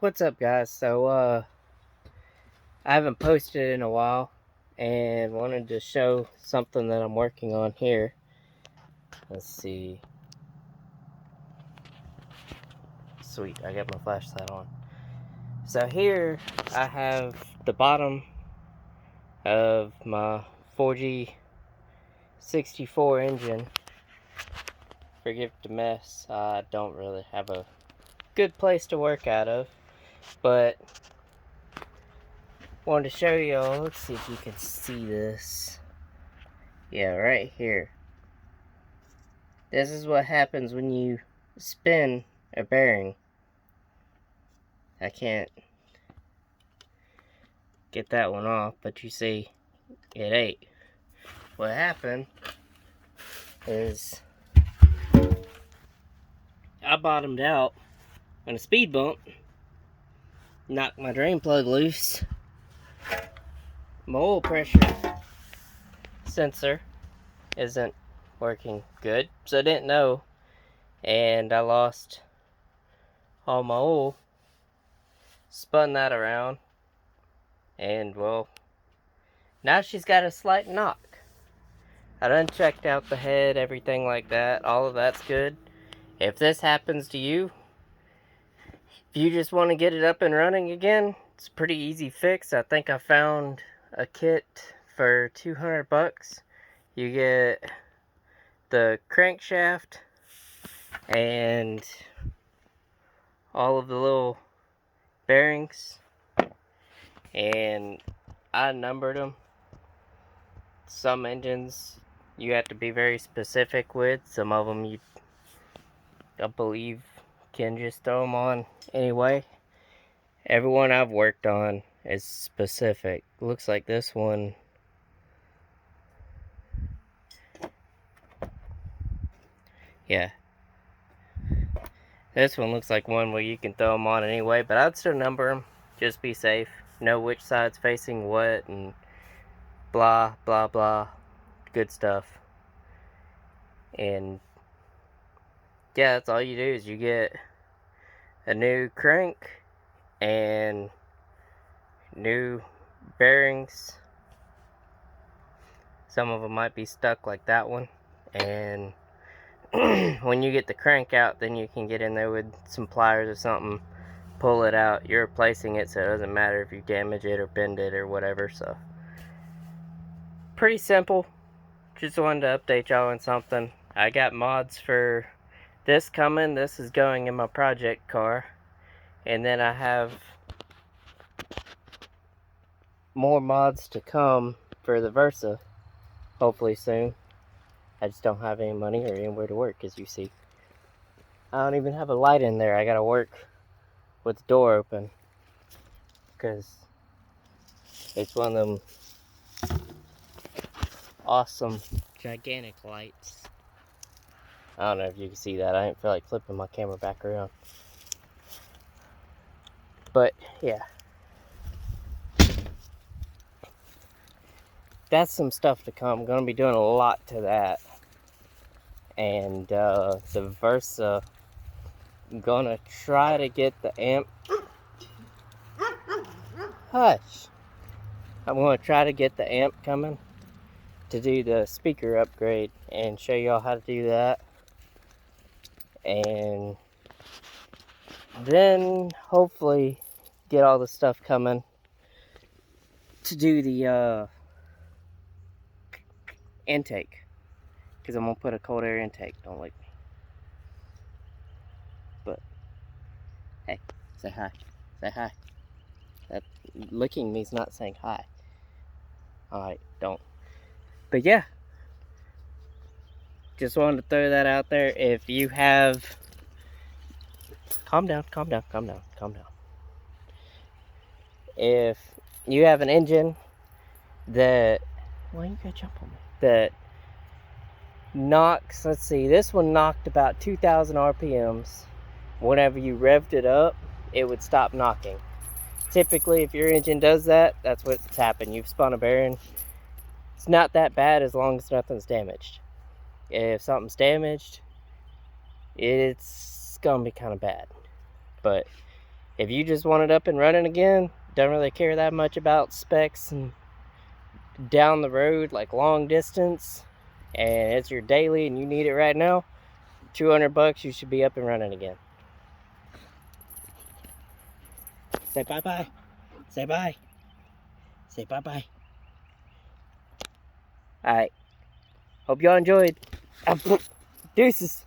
What's up, guys? I haven't posted in a while and wanted to show something that I'm working on here. Let's see. Sweet, I got my flashlight on. So here I have the bottom of my 4G64 engine. Forgive the mess. I don't really have a good place to work out of, but wanted to show y'all. Let's see if you can see this. Yeah, right here. This is what happens when you spin a bearing. I can't get that one off, but you see it ain't. What happened is I bottomed out on a speed bump, knocked my drain plug loose. My oil pressure sensor isn't working good, so I didn't know, and I lost all my oil. Spun that around, and well, now she's got a slight knock. I done checked out the head, everything like that. All of that's good. If this happens to you, if you just want to get it up and running again, it's a pretty easy fix. I think I found a kit for 200 bucks. You get the crankshaft and all of the little bearings, and I numbered them. Some engines you have to be very specific with. Some of them you, I believe, can just throw them on anyway. Everyone I've worked on is specific. Looks like this one, yeah, this one looks like one where you can throw them on anyway, but I'd still number them, just be safe, know which side's facing what, and blah blah blah, good stuff. And yeah, that's all you do is you get a new crank and new bearings. Some of them might be stuck like that one, and when you get the crank out, then you can get in there with some pliers or something, pull it out. You're replacing it, so it doesn't matter if you damage it or bend it or whatever. So pretty simple. Just wanted to update y'all on something. I got mods for this coming. This is going in my project car, and then I have more mods to come for the Versa, hopefully soon. I just don't have any money or anywhere to work, as you see. I don't even have a light in there. I gotta work with the door open, because it's one of them awesome gigantic lights. I don't know if you can see that. I didn't feel like flipping my camera back around. But yeah, that's some stuff to come. I'm gonna be doing a lot to that. And the Versa, I'm gonna try to get the amp. Hush! I'm gonna try to get the amp coming to do the speaker upgrade and show y'all how to do that. And then hopefully get all the stuff coming to do the intake, because I'm gonna put a cold air intake. Don't lick me. But hey, say hi. Say hi. That licking me's not saying hi. Alright, don't. But yeah, just wanted to throw that out there. If you have, calm down, calm down, calm down, calm down. If you have an engine that, why you gotta jump on me? That knocks, let's see, this one knocked about 2,000 RPMs. Whenever you revved it up, it would stop knocking. Typically, if your engine does that, that's what's happened. You've spun a bearing. It's not that bad as long as nothing's damaged. If something's damaged, it's gonna be kind of bad. But If you just want it up and running again, don't really care that much about specs and down the road, like long distance, and it's your daily and you need it right now, $200, you should be up and running again. Say bye-bye. Say bye. Say bye-bye. Alright. Hope y'all enjoyed. Deuces.